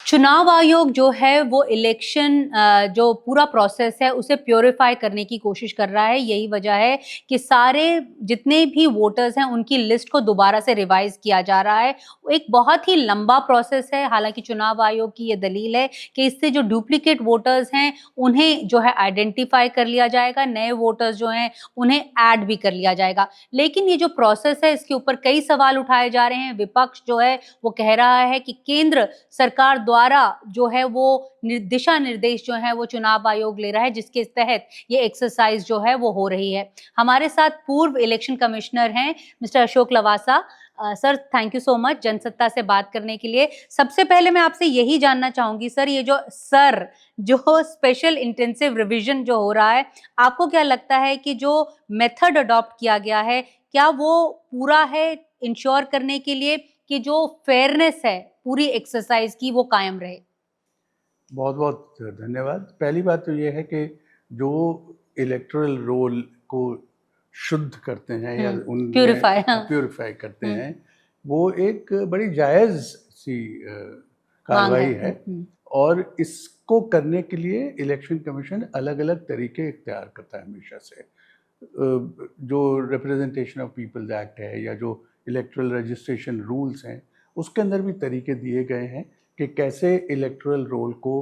चुनाव आयोग जो है वो इलेक्शन जो पूरा प्रोसेस है उसे प्यूरिफाई करने की कोशिश कर रहा है। यही वजह है कि सारे जितने भी वोटर्स हैं उनकी लिस्ट को दोबारा से रिवाइज किया जा रहा है। एक बहुत ही लंबा प्रोसेस है। हालांकि चुनाव आयोग की ये दलील है कि इससे जो डुप्लीकेट वोटर्स हैं उन्हें जो है आइडेंटिफाई कर लिया जाएगा, नए वोटर्स जो हैं उन्हें ऐड भी कर लिया जाएगा। लेकिन ये जो प्रोसेस है इसके ऊपर कई सवाल उठाए जा रहे हैं। विपक्ष जो है वो कह रहा है कि केंद्र सरकार द्वारा जो है वो दिशा निर्देश जो है वो चुनाव आयोग ले रहा है, जिसके तहत ये एक्सरसाइज जो है वो हो रही है। हमारे साथ पूर्व इलेक्शन कमिश्नर हैं mister Ashok Lavasa. Sir, thank you so much Jansatta से बात करने के लिए। सबसे पहले मैं आपसे यही जानना चाहूंगी सर, ये जो स्पेशल इंटेंसिव रिवीजन जो हो रहा है, आपको क्या लगता है कि जो मेथड अडॉप्ट किया गया है क्या वो पूरा है इंश्योर करने के लिए कि जो फेयरनेस है पूरी एक्सरसाइज की वो कायम रहे? बहुत बहुत धन्यवाद। पहली बात तो ये है कि जो इलेक्टोरल रोल को शुद्ध करते हैं या उनमें प्यूरिफाई करते हैं, वो एक बड़ी जायज़ सी कार्रवाई है। और इसको करने के लिए इलेक्शन कमीशन अलग अलग तरीके इख्तियार करता है हमेशा से। जो रिप्रेजेंटेशन ऑफ पीपल्स एक्ट है या जो इलेक्टोरल रजिस्ट्रेशन रूल्स हैं, उसके अंदर भी तरीके दिए गए हैं कि कैसे इलेक्टोरल रोल को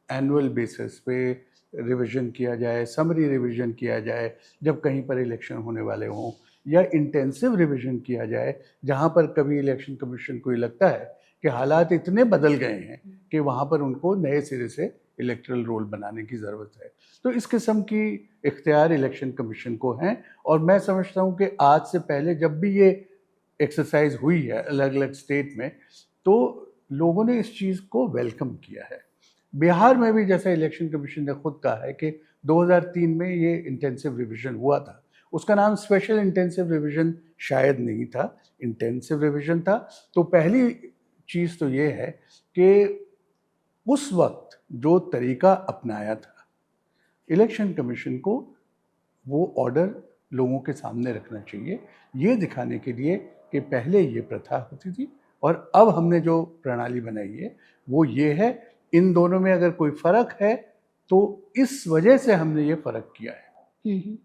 एनुअल बेसिस पे रिवीजन किया जाए, समरी रिवीजन किया जाए जब कहीं पर इलेक्शन होने वाले हों, या इंटेंसिव रिवीजन किया जाए जहां पर कभी इलेक्शन कमीशन को लगता है कि हालात इतने बदल गए हैं कि वहां पर उनको नए सिरे से इलेक्टोरल रोल बनाने की ज़रूरत है। तो इस किस्म की इख्तियार इलेक्शन कमीशन को हैं। और मैं समझता हूं कि आज से पहले जब भी ये एक्सरसाइज हुई है अलग अलग स्टेट में, तो लोगों ने इस चीज़ को वेलकम किया है। बिहार में भी जैसा इलेक्शन कमीशन ने खुद कहा है कि 2003 में ये इंटेंसिव रिवीजन हुआ था। उसका नाम स्पेशल इंटेंसिव रिवीजन शायद नहीं था, इंटेंसिव रिवीजन था। तो पहली चीज़ तो ये है कि उस वक्त जो तरीका अपनाया था इलेक्शन कमीशन को, वो ऑर्डर लोगों के सामने रखना चाहिए, ये दिखाने के लिए कि पहले ये प्रथा होती थी और अब हमने जो प्रणाली बनाई है वो ये है। इन दोनों में अगर कोई फर्क है तो इस वजह से हमने ये फर्क किया है।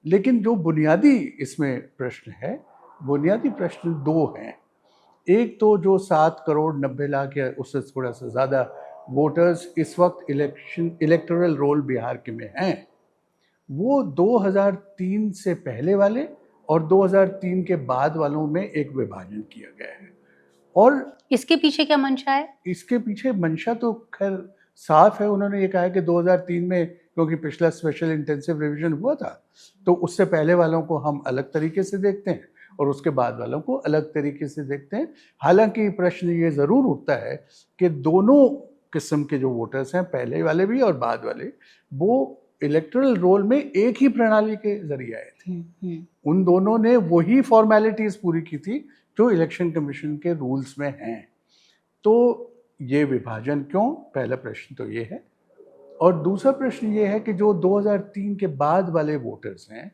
लेकिन जो बुनियादी इसमें प्रश्न है, बुनियादी प्रश्न दो हैं। एक तो जो 7,90,00,000 या उससे थोड़ा सा ज़्यादा वोटर्स इस वक्त इलेक्टोरल रोल बिहार के में हैं, वो 2003 से पहले वाले और 2003 के बाद वालों में एक विभाजन किया गया है। और इसके पीछे क्या मंशा है? इसके पीछे मंशा तो खैर साफ है। उन्होंने ये कहा है कि 2003 में क्योंकि पिछला स्पेशल इंटेंसिव रिवीजन हुआ था, तो उससे पहले वालों को हम अलग तरीके से देखते हैं और उसके बाद वालों को अलग तरीके से देखते हैं। हालांकि प्रश्न ये ज़रूर उठता है कि दोनों किस्म के जो वोटर्स हैं, पहले वाले भी और बाद वाले, वो इलेक्टोरल रोल में एक ही प्रणाली के जरिए आए थे। उन दोनों ने वही फॉर्मेलिटीज़ पूरी की थी जो इलेक्शन कमीशन के रूल्स में हैं। तो ये विभाजन क्यों, पहला प्रश्न तो ये है। और दूसरा प्रश्न ये है कि जो 2003 के बाद वाले वोटर्स हैं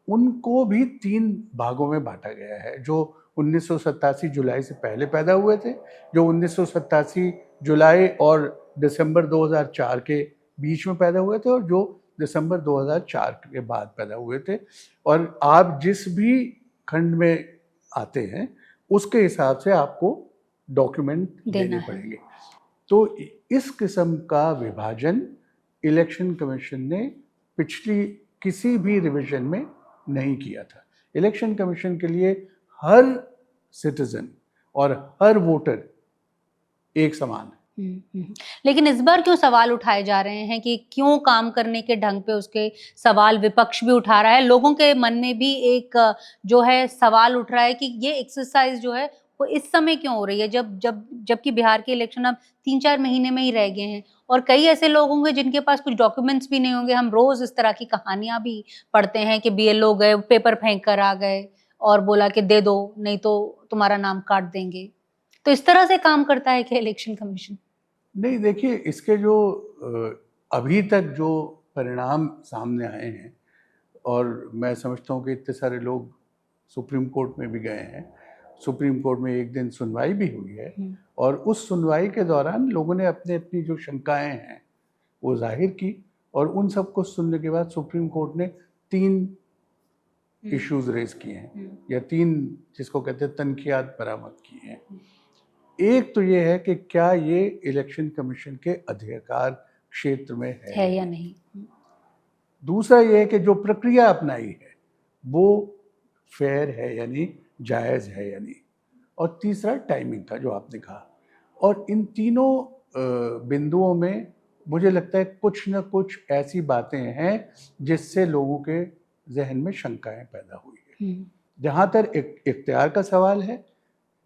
उनको भी 3 भागों में बांटा गया है। जो 1987 जुलाई से पहले पैदा हुए थे, जो 1987 जुलाई और दिसंबर 2004 के बीच में पैदा हुए थे, और जो दिसंबर 2004 के बाद पैदा हुए थे। और आप जिस भी खंड में आते हैं उसके हिसाब से आपको डॉक्यूमेंट देने पड़ेंगे। तो इस किस्म का विभाजन इलेक्शन कमीशन ने पिछली किसी भी रिवीजन में नहीं किया था। इलेक्शन कमीशन के लिए हर सिटीजन और हर वोटर एक समान है। लेकिन इस बार क्यों सवाल उठाए जा रहे हैं कि क्यों काम करने के ढंग पे उसके सवाल विपक्ष भी उठा रहा है? लोगों के मन में भी एक जो है सवाल उठ रहा है कि ये एक्सरसाइज जो है वो इस समय क्यों हो रही है, जबकि बिहार के इलेक्शन अब 3-4 महीने में ही रह गए हैं और कई ऐसे लोग होंगे जिनके पास कुछ डॉक्यूमेंट्स भी नहीं होंगे। हम रोज इस तरह की कहानियां भी पढ़ते हैं कि बीएलओ गए, पेपर फेंक कर आ गए और बोला कि दे दो नहीं तो तुम्हारा नाम काट देंगे। तो इस तरह से काम करता है क्या इलेक्शन कमीशन? नहीं, देखिए, इसके जो अभी तक जो परिणाम सामने आए हैं, और मैं समझता हूँ कि इतने सारे लोग सुप्रीम कोर्ट में भी गए हैं, सुप्रीम कोर्ट में एक दिन सुनवाई भी हुई है, और उस सुनवाई के दौरान लोगों ने अपनी जो शंकाएं हैं वो जाहिर की, और उन सबको सुनने के बाद सुप्रीम कोर्ट ने 3 इश्यूज रेज किए हैं, या 3 जिसको कहते हैं तनखियात बरामद किए हैं। एक तो ये है कि क्या ये इलेक्शन कमीशन के अधिकार क्षेत्र में है या नहीं। दूसरा ये है कि जो प्रक्रिया अपनाई है वो फेयर है यानी जायज़ है या नहीं, और तीसरा टाइमिंग का जो आपने कहा। और इन तीनों बिंदुओं में मुझे लगता है कुछ न कुछ ऐसी बातें हैं जिससे लोगों के जहन में शंकाएं पैदा हुई है। जहाँ तक इख्तियार का सवाल है,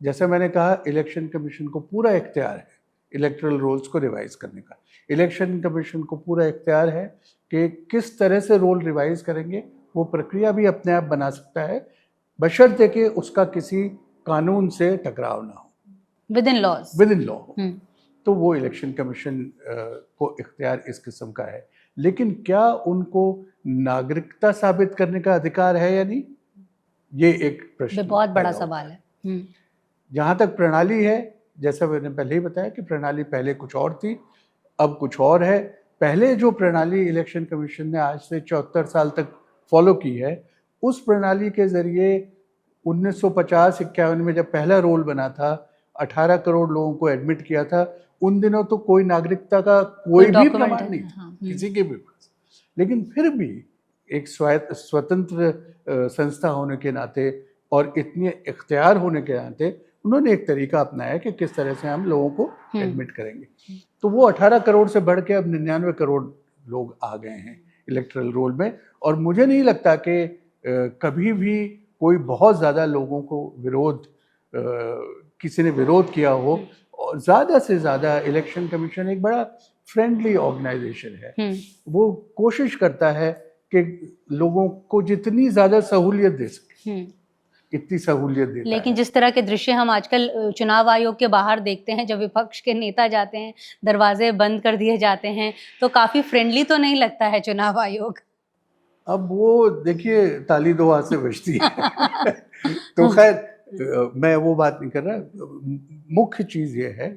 जैसे मैंने कहा, इलेक्शन कमीशन को पूरा इख्तियार है इलेक्टरल रोल्स को रिवाइज करने का। इलेक्शन कमीशन को पूरा इख्तियार है कि किस तरह से रोल रिवाइज करेंगे, वो प्रक्रिया भी अपने आप बना सकता है, बशर्ते कि उसका किसी कानून से टकराव ना हो, विद इन लॉ हो। तो वो इलेक्शन कमीशन को इख्तियार इस किस्म का है। लेकिन क्या उनको नागरिकता साबित करने का अधिकार है या नहीं, ये एक प्रश्न, बहुत बड़ा सवाल है। जहाँ तक प्रणाली है, जैसा मैंने पहले ही बताया कि प्रणाली पहले कुछ और थी, अब कुछ और है। पहले जो प्रणाली इलेक्शन कमीशन ने आज से 74 साल तक फॉलो की है, उस प्रणाली के ज़रिए 1950-51 में जब पहला रोल बना था, 18 करोड़ लोगों को एडमिट किया था। उन दिनों तो कोई नागरिकता का कोई भी प्रमाण नहीं था किसी के भी पास, लेकिन फिर भी एक स्वतंत्र संस्था होने के नाते और इतने इख्तियार होने के नाते उन्होंने एक तरीका अपनाया कि किस तरह से हम लोगों को एडमिट करेंगे। तो वो 18 करोड़ से बढ़ के अब 99 करोड़ लोग आ गए हैं इलेक्टरल रोल में। और मुझे नहीं लगता कि कभी भी कोई बहुत ज़्यादा लोगों को किसी ने विरोध किया हो। और ज़्यादा से ज़्यादा इलेक्शन कमीशन एक बड़ा फ्रेंडली ऑर्गेनाइजेशन है, वो कोशिश करता है कि लोगों को जितनी ज़्यादा सहूलियत दे सके इतनी सहूलियत देता है। लेकिन जिस तरह के दृश्य हम आजकल चुनाव आयोग के बाहर देखते हैं, जब विपक्ष के नेता जाते हैं, दरवाजे बंद कर दिए जाते हैं, तो काफी फ्रेंडली तो नहीं लगता है चुनाव आयोग। अब वो देखिए, ताली दो हाथ से बजती है तो खैर मैं वो बात नहीं कर रहा। मुख्य चीज़ ये है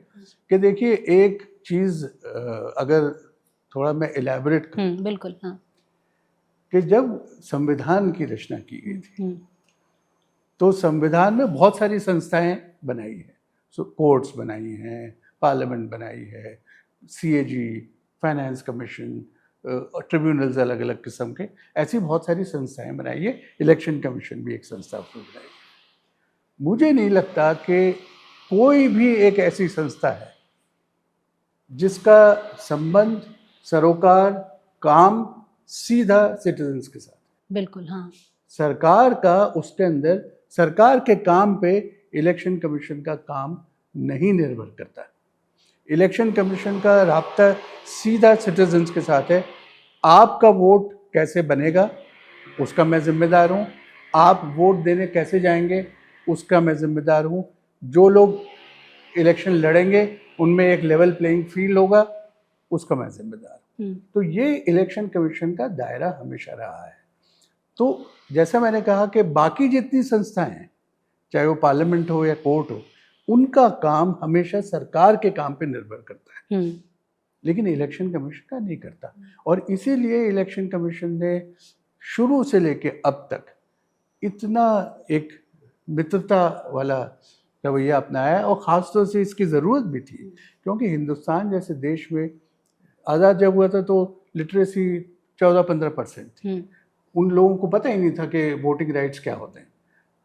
कि देखिए, एक चीज़ अगर थोड़ा मैं इलैबोरेट करूं, बिल्कुल, हाँ, कि जब संविधान की रचना की गई थी तो संविधान में बहुत सारी संस्थाएं बनाई हैं, कोर्ट्स बनाई हैं, पार्लियामेंट बनाई है, सीएजी, फाइनेंस कमीशन, ट्रिब्यूनल्स अलग अलग किस्म के, ऐसी बहुत सारी संस्थाएं बनाई है। इलेक्शन कमीशन भी एक संस्था बनाई है। मुझे नहीं लगता कि कोई भी एक ऐसी संस्था है जिसका संबंध, सरोकार, काम सीधा सिटीजन्स के साथ। बिल्कुल, हाँ। सरकार का उसके अंदर, सरकार के काम पे इलेक्शन कमीशन का काम नहीं निर्भर करता। इलेक्शन कमीशन का राब्ता सीधा सिटीजन्स के साथ है। आपका वोट कैसे बनेगा उसका मैं जिम्मेदार हूँ, आप वोट देने कैसे जाएंगे उसका मैं जिम्मेदार हूँ, जो लोग इलेक्शन लड़ेंगे उनमें एक लेवल प्लेइंग फील्ड होगा उसका मैं जिम्मेदार हूँ। तो ये इलेक्शन कमीशन का दायरा हमेशा रहा है। तो जैसा मैंने कहा कि बाकी जितनी संस्थाएं हैं, चाहे वो पार्लियामेंट हो या कोर्ट हो, उनका काम हमेशा सरकार के काम पे निर्भर करता है, लेकिन इलेक्शन कमीशन का नहीं करता। और इसीलिए इलेक्शन कमीशन ने शुरू से लेके अब तक इतना एक मित्रता वाला रवैया अपनाया, और ख़ास तौर से इसकी ज़रूरत भी थी, क्योंकि हिंदुस्तान जैसे देश में आज़ाद जब हुआ था तो लिटरेसी 14-15% थी। उन लोगों को पता ही नहीं था कि वोटिंग राइट्स क्या होते हैं।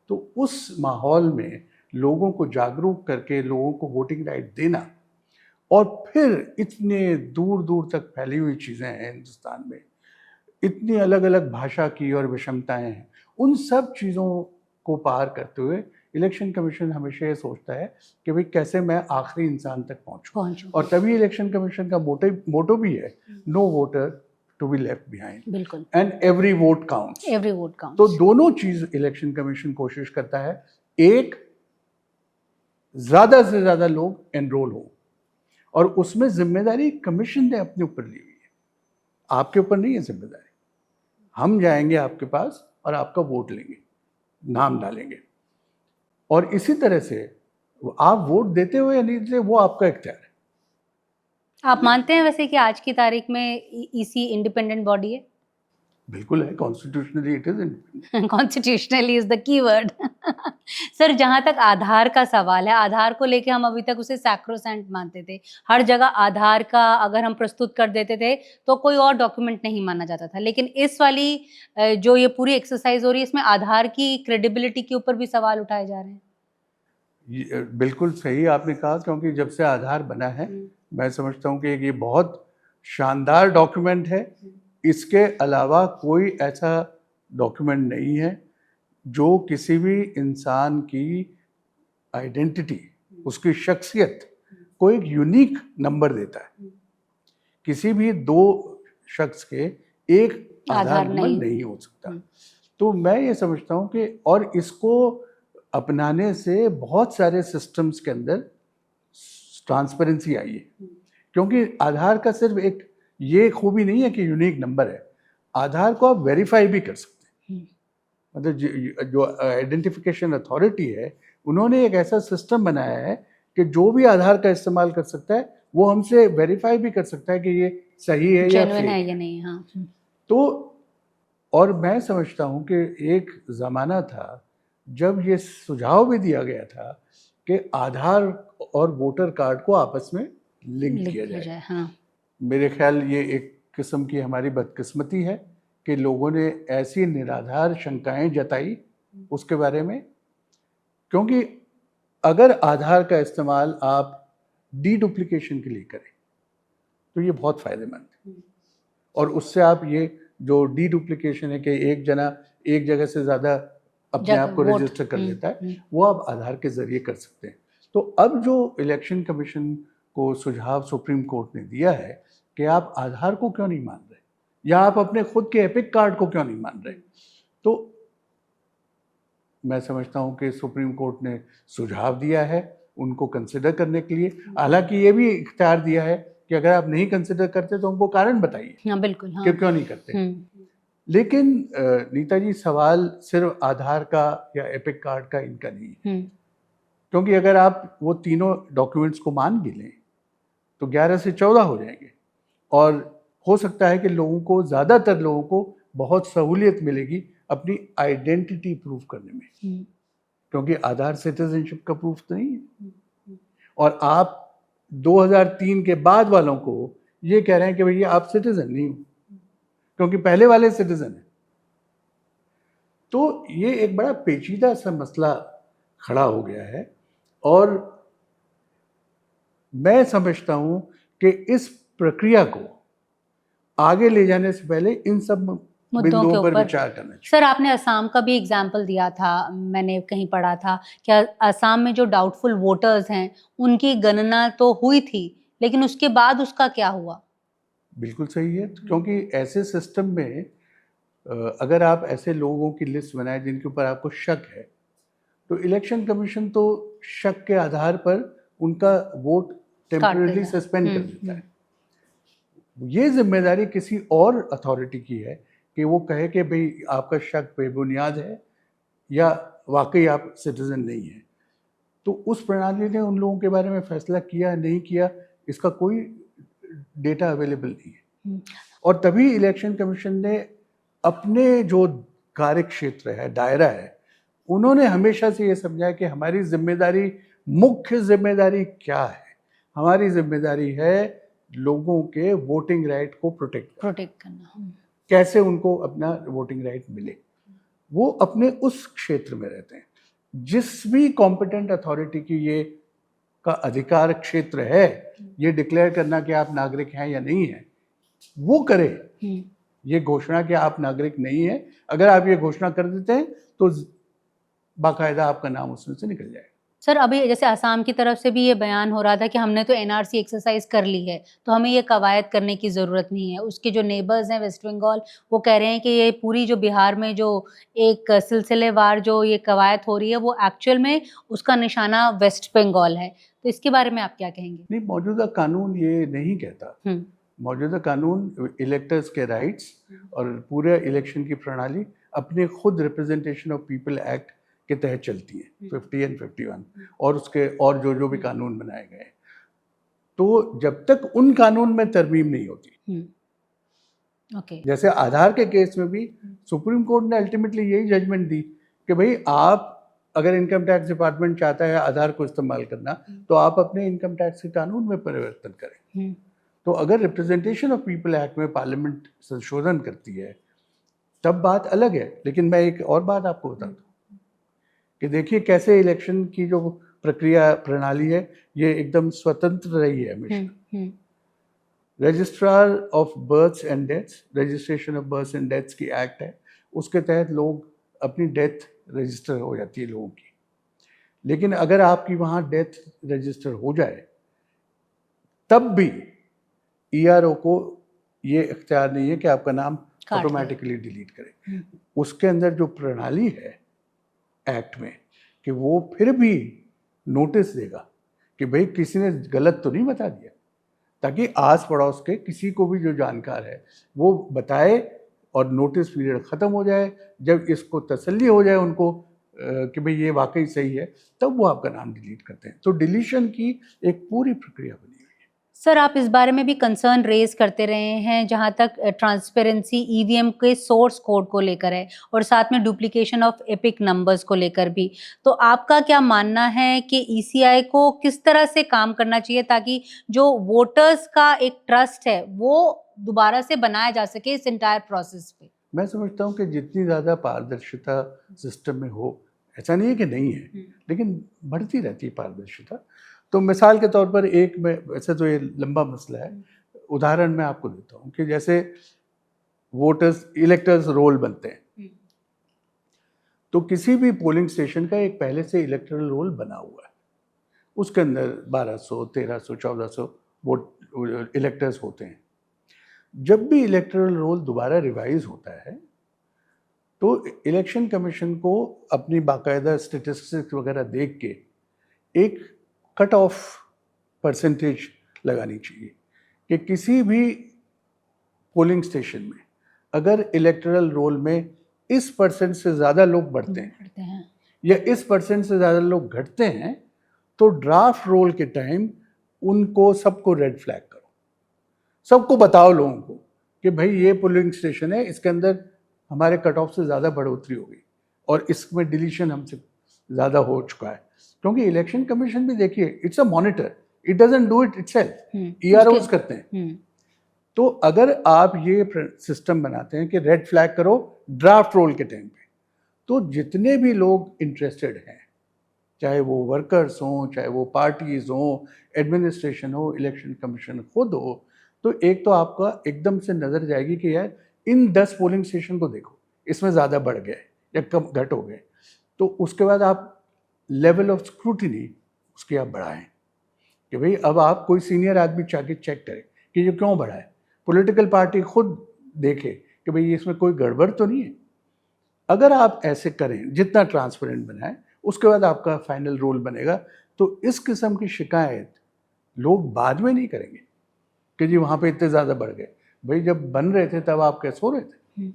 तो उस माहौल में लोगों को जागरूक करके लोगों को वोटिंग राइट देना, और फिर इतने दूर दूर तक फैली हुई चीज़ें हैं हिंदुस्तान में, इतनी अलग अलग भाषा की और विषमताएं हैं, उन सब चीज़ों को पार करते हुए इलेक्शन कमीशन हमेशा ये सोचता है कि भाई कैसे मैं आखिरी इंसान तक पहुंचूं। और तभी इलेक्शन कमीशन का मोटो भी है, no voter to be left behind, बिल्कुल, एंड एवरी वोट काउंट्स। तो दोनों चीज़ इलेक्शन कमीशन कोशिश करता है, एक ज़्यादा से ज़्यादा लोग एनरोल हो, और उसमें जिम्मेदारी कमीशन ने अपने ऊपर ली हुई है, आपके ऊपर नहीं है जिम्मेदारी। हम जाएंगे आपके पास और आपका वोट लेंगे, नाम डालेंगे, और इसी तरह से आप वोट देते हो या नहीं देते, वो आपका इख्तियार है। आप मानते हैं वैसे कि आज की तारीख में ईसी इंडिपेंडेंट बॉडी है? बिल्कुल है, constitutionally it is independent. Constitutionally is the keyword. Sir, जहाँ तक आधार का सवाल है, आधार को लेके हम अभी तक उसे सैक्रोसैंट मानते थे। हर जगह आधार का अगर हम प्रस्तुत कर देते थे तो कोई और डॉक्यूमेंट नहीं माना जाता था। लेकिन इस वाली जो ये पूरी एक्सरसाइज हो रही है, इसमें आधार की क्रेडिबिलिटी के ऊपर भी सवाल उठाए जा रहे हैं। बिल्कुल सही आपने कहा, क्योंकि जब से आधार बना है मैं समझता हूँ कि ये बहुत शानदार डॉक्यूमेंट है। इसके अलावा कोई ऐसा डॉक्यूमेंट नहीं है जो किसी भी इंसान की आइडेंटिटी, उसकी शख्सियत को एक यूनिक नंबर देता है। किसी भी दो शख्स के एक आधार नंबर नहीं हो सकता। तो मैं ये समझता हूँ कि और इसको अपनाने से बहुत सारे सिस्टम्स के अंदर ट्रांसपेरेंसी आई है, क्योंकि आधार का सिर्फ एक ये खूबी नहीं है कि यूनिक नंबर है, आधार को आप वेरीफाई भी कर सकते हैं। मतलब जो आइडेंटिफिकेशन अथॉरिटी है, उन्होंने एक ऐसा सिस्टम बनाया है कि जो भी आधार का इस्तेमाल कर सकता है वो हमसे वेरीफाई भी कर सकता है कि ये सही है या फेक है या नहीं। हाँ। तो और मैं समझता हूँ कि एक ज़माना था जब ये सुझाव भी दिया गया था कि आधार और वोटर कार्ड को आपस में लिंक किया जाए। हाँ। मेरे ख्याल ये एक किस्म की हमारी बदकिस्मती है कि लोगों ने ऐसी निराधार शंकाएं जताई उसके बारे में, क्योंकि अगर आधार का इस्तेमाल आप डीडुप्लीकेशन के लिए करें तो ये बहुत फ़ायदेमंद है। और उससे आप ये जो डीडुप्लीकेशन है कि एक जना एक जगह से ज़्यादा अपने आप को रजिस्टर कर लेता है, वो आप आधार के ज़रिए कर सकते हैं। तो अब जो इलेक्शन कमीशन को सुझाव सुप्रीम कोर्ट ने दिया है कि आप आधार को क्यों नहीं मान रहे या आप अपने खुद के एपिक कार्ड को क्यों नहीं मान रहे, तो मैं समझता हूं कि सुप्रीम कोर्ट ने सुझाव दिया है उनको कंसिडर करने के लिए। हालांकि ये भी इख्तियार दिया है कि अगर आप नहीं कंसिडर करते तो उनको कारण बताइए। हाँ, बिल्कुल। हाँ। कि क्यों नहीं करते। लेकिन नीता जी, सवाल सिर्फ आधार का या एपिक कार्ड का इनका नहीं है, क्योंकि अगर आप वो तीनों डॉक्यूमेंट्स को मान भी लें तो 11 से 14 हो जाएंगे और हो सकता है कि लोगों को, ज़्यादातर लोगों को बहुत सहूलियत मिलेगी अपनी आइडेंटिटी प्रूफ करने में, क्योंकि आधार सिटीजनशिप का प्रूफ तो नहीं है। और आप 2003 के बाद वालों को ये कह रहे हैं कि भैया आप सिटीजन नहीं हो, क्योंकि पहले वाले सिटीजन है। तो ये एक बड़ा पेचीदा सा मसला खड़ा हो गया है और मैं समझता हूं कि इस प्रक्रिया को आगे ले जाने से पहले इन सब बिंदुओं पर विचार करना चाहिए। सर, आपने असम का भी एग्जाम्पल दिया था, मैंने कहीं पढ़ा था कि असम में जो डाउटफुल वोटर्स हैं उनकी गणना तो हुई थी, लेकिन उसके बाद उसका क्या हुआ? बिल्कुल सही है, क्योंकि ऐसे सिस्टम में अगर आप ऐसे लोगों की लिस्ट बनाए जिनके ऊपर आपको शक है, तो इलेक्शन कमीशन तो शक के आधार पर उनका वोट टेम्परेरी सस्पेंड कर देता है। ये जिम्मेदारी किसी और अथॉरिटी की है कि वो कहे कि भाई आपका शक बेबुनियाद है या वाकई आप सिटीजन नहीं है। तो उस प्रणाली ने उन लोगों के बारे में फैसला किया नहीं किया, इसका कोई डेटा अवेलेबल नहीं है। और तभी इलेक्शन कमीशन ने अपने जो कार्य क्षेत्र है, दायरा है, उन्होंने हमेशा से ये समझा कि हमारी जिम्मेदारी, मुख्य जिम्मेदारी क्या है? हमारी जिम्मेदारी है लोगों के वोटिंग राइट को प्रोटेक्ट करना। कैसे उनको अपना वोटिंग राइट मिले, वो अपने उस क्षेत्र में रहते हैं। जिस भी कॉम्पिटेंट अथॉरिटी की ये का अधिकार क्षेत्र है ये डिक्लेयर करना कि आप नागरिक हैं या नहीं है, वो करे ये घोषणा कि आप नागरिक नहीं है। अगर आप ये घोषणा कर देते हैं तो बाकायदा आपका नाम उसमें से निकल जाएगा। सर, अभी जैसे असम की तरफ से भी ये बयान हो रहा था कि हमने तो एनआरसी एक्सरसाइज कर ली है, तो हमें ये कवायद करने की ज़रूरत नहीं है। उसके जो नेबर्स हैं वेस्ट बंगाल, वो कह रहे हैं कि ये पूरी जो बिहार में जो एक सिलसिलेवार जो ये कवायद हो रही है, वो एक्चुअल में उसका निशाना वेस्ट बंगाल है। तो इसके बारे में आप क्या कहेंगे? नहीं, मौजूदा कानून ये नहीं कहता। मौजूदा कानून इलेक्टर्स के राइट्स और पूरे इलेक्शन की प्रणाली अपने खुद रिप्रेजेंटेशन ऑफ पीपल एक्ट के तहत चलती है, 50 एंड 51, और उसके और जो भी कानून बनाए गए। तो जब तक उन कानून में तरमीम नहीं होती, जैसे आधार के केस में भी सुप्रीम कोर्ट ने अल्टीमेटली यही जजमेंट दी कि भाई आप अगर इनकम टैक्स डिपार्टमेंट चाहता है आधार को इस्तेमाल करना, तो आप अपने इनकम टैक्स के कानून में परिवर्तन करें। तो अगर रिप्रेजेंटेशन ऑफ पीपल एक्ट में पार्लियामेंट संशोधन करती है तब बात अलग है। लेकिन मैं एक और बात आपको बता दूं कि देखिए कैसे इलेक्शन की जो प्रक्रिया प्रणाली है ये एकदम स्वतंत्र रही है हमेशा। Registrar of births and deaths, registration of births and deaths की एक्ट है, उसके तहत लोग अपनी डेथ रजिस्टर हो जाती है लोगों की। लेकिन अगर आपकी वहाँ डेथ रजिस्टर हो जाए तब भी ईआरओ को ये इख्तियार नहीं है कि आपका नाम ऑटोमेटिकली डिलीट करे। उसके अंदर जो प्रणाली है एक्ट में कि वो फिर भी नोटिस देगा कि भाई किसी ने गलत तो नहीं बता दिया, ताकि आस पड़ोस के किसी को भी जो जानकार है वो बताए और नोटिस पीरियड ख़त्म हो जाए। जब इसको तसल्ली हो जाए उनको कि भाई ये वाकई सही है, तब वो आपका नाम डिलीट करते हैं। तो डिलीशन की एक पूरी प्रक्रिया बनी हुई है। सर, आप इस बारे में भी कंसर्न रेज करते रहे हैं जहां तक ट्रांसपेरेंसी ईवीएम के सोर्स कोड को लेकर है और साथ में डुप्लीकेशन ऑफ एपिक नंबर्स को लेकर भी। तो आपका क्या मानना है कि ईसीआई को किस तरह से काम करना चाहिए ताकि जो वोटर्स का एक ट्रस्ट है वो दोबारा से बनाया जा सके इस इंटायर प्रोसेस पे? मैं समझता हूँ कि जितनी ज़्यादा पारदर्शिता सिस्टम में हो, ऐसा नहीं है कि नहीं है, लेकिन बढ़ती रहती है पारदर्शिता। तो मिसाल के तौर पर एक में, वैसे तो ये लंबा मसला है, उदाहरण मैं आपको देता हूँ कि जैसे वोटर्स इलेक्टर्स रोल बनते हैं, तो किसी भी पोलिंग स्टेशन का एक पहले से इलेक्टरल रोल बना हुआ है, उसके अंदर 1200, 1300, 1400 वोट इलेक्टर्स होते हैं। जब भी इलेक्टरल रोल दोबारा रिवाइज होता है तो इलेक्शन कमीशन को अपनी बाकायदा स्टेटिस्टिक्स वगैरह देख के एक कट ऑफ परसेंटेज लगानी चाहिए कि किसी भी पोलिंग स्टेशन में अगर इलेक्टरल रोल में इस परसेंट से ज़्यादा लोग बढ़ते हैं या इस परसेंट से ज़्यादा लोग घटते हैं, तो ड्राफ्ट रोल के टाइम उनको सबको रेड फ्लैग करो, सबको बताओ लोगों को कि भाई ये पोलिंग स्टेशन है, इसके अंदर हमारे कट ऑफ से ज़्यादा बढ़ोतरी हो गई और इसमें डिलीशन हमसे ज़्यादा हो चुका है। क्योंकि इलेक्शन कमीशन भी देखिए it's a monitor, it doesn't do it itself, EROs करते हैं। तो अगर आप ये सिस्टम बनाते हैं कि रेड फ्लैग करो ड्राफ्ट रोल के टाइम पे, तो जितने भी लोग इंटरेस्टेड हैं, चाहे वो वर्कर्स हों, चाहे वो पार्टीज हों, एडमिनिस्ट्रेशन हो, इलेक्शन कमीशन खुद हो, तो एक तो आपका एकदम से नज़र जाएगी कि यार इन 10 पोलिंग स्टेशन को देखो, इसमें ज़्यादा बढ़ गए या कम घट हो गए। तो उसके बाद आप लेवल ऑफ स्क्रूटिनी उसकी आप बढ़ाएं कि भाई अब आप कोई सीनियर आदमी जाके चेक करें कि ये क्यों बढ़ा है, पॉलिटिकल पार्टी खुद देखे कि भाई इसमें कोई गड़बड़ तो नहीं है। अगर आप ऐसे करें, जितना ट्रांसपेरेंट बनाएं, उसके बाद आपका फाइनल रोल बनेगा। तो इस किस्म की शिकायत लोग बाद में नहीं करेंगे कि जी वहाँ पे इतने ज़्यादा बढ़ गए। भाई जब बन रहे थे तब आप कैसे हो रहे थे?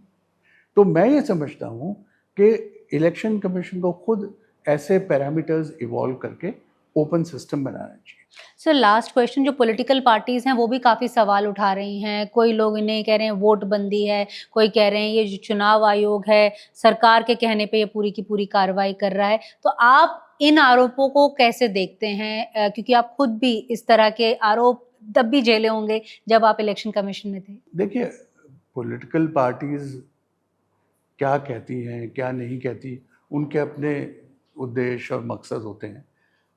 तो मैं ये समझता हूँ कि इलेक्शन कमीशन को खुद ऐसे पैरामीटर्स इवॉल्व करके ओपन सिस्टम बनाना चाहिए। सर, लास्ट क्वेश्चन, जो पॉलिटिकल पार्टीज हैं वो भी काफ़ी सवाल उठा रही हैं। कोई लोग इन्हें कह रहे हैं वोट बंदी है, कोई कह रहे हैं ये जो चुनाव आयोग है सरकार के कहने पे ये पूरी की पूरी कार्रवाई कर रहा है। तो आप इन आरोपों को कैसे देखते हैं? क्योंकि आप खुद भी इस तरह के आरोप तब भी झेले होंगे जब आप इलेक्शन कमीशन में थे। देखिए, पॉलिटिकल पार्टीज क्या कहती हैं क्या नहीं कहती, उनके अपने उद्देश्य और मकसद होते हैं,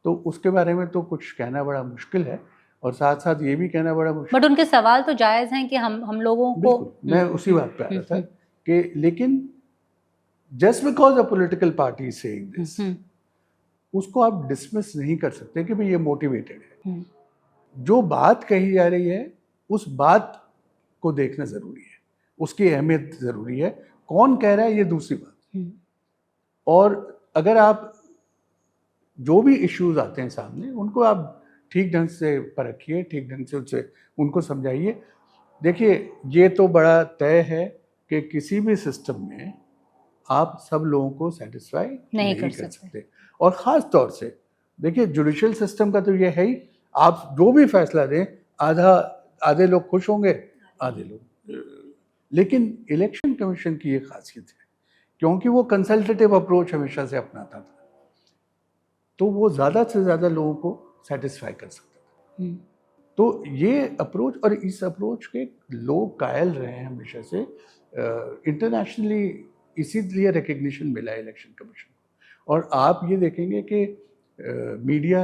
तो उसके बारे में तो कुछ कहना बड़ा मुश्किल है। और साथ साथ ये भी कहना बड़ा मुश्किल, बट उनके सवाल तो जायज़ हैं कि हम लोगों को, मैं उसी बात पे आ रहा था कि लेकिन just because a political party is saying this, उसको आप डिसमिस नहीं कर सकते कि भाई ये मोटिवेटेड है। जो बात कही जा रही है उस बात को देखना ज़रूरी है, उसकी अहमियत ज़रूरी है, कौन कह रहा है ये दूसरी बात। और अगर आप जो भी इश्यूज आते हैं सामने, उनको आप ठीक ढंग से परखिए, ठीक ढंग से उनसे उनको समझाइए। देखिए, ये तो बड़ा तय है कि किसी भी सिस्टम में आप सब लोगों को सेटिस्फाई नहीं नहीं कर कर सकते। सकते। और ख़ास तौर से देखिए जुडिशियल सिस्टम का तो ये है ही, आप जो भी फैसला दें आधे लोग खुश होंगे, आधे लोग। लेकिन इलेक्शन कमीशन की ये खासियत है, क्योंकि वो कंसल्टेटिव अप्रोच हमेशा से अपनाता था, तो वो ज़्यादा से ज़्यादा लोगों को सेटिस्फाई कर सकता था। तो ये अप्रोच, और इस अप्रोच के लोग कायल रहे हैं हमेशा से। इंटरनेशनली इसीलिए रिकग्निशन मिला है इलेक्शन कमीशन को। और आप ये देखेंगे कि मीडिया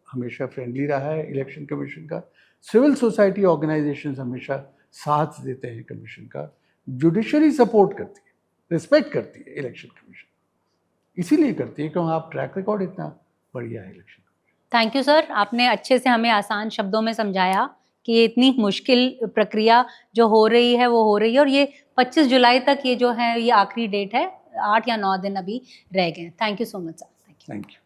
हमेशा फ्रेंडली रहा है इलेक्शन कमीशन का, सिविल सोसाइटी ऑर्गेनाइजेशंस हमेशा साथ देते हैं कमीशन का, जुडिशरी सपोर्ट करती है, रिस्पेक्ट करती है इलेक्शन कमीशन, इसीलिए करती है क्योंकि आप ट्रैक रिकॉर्ड इतना बढ़िया है इलेक्शन। थैंक यू सर, आपने अच्छे से हमें आसान शब्दों में समझाया कि ये इतनी मुश्किल प्रक्रिया जो हो रही है वो हो रही है, और ये 25 जुलाई तक ये जो है ये आखिरी डेट है, 8 या 9 दिन अभी रह गए हैं। Thank you so much sir. Thank you.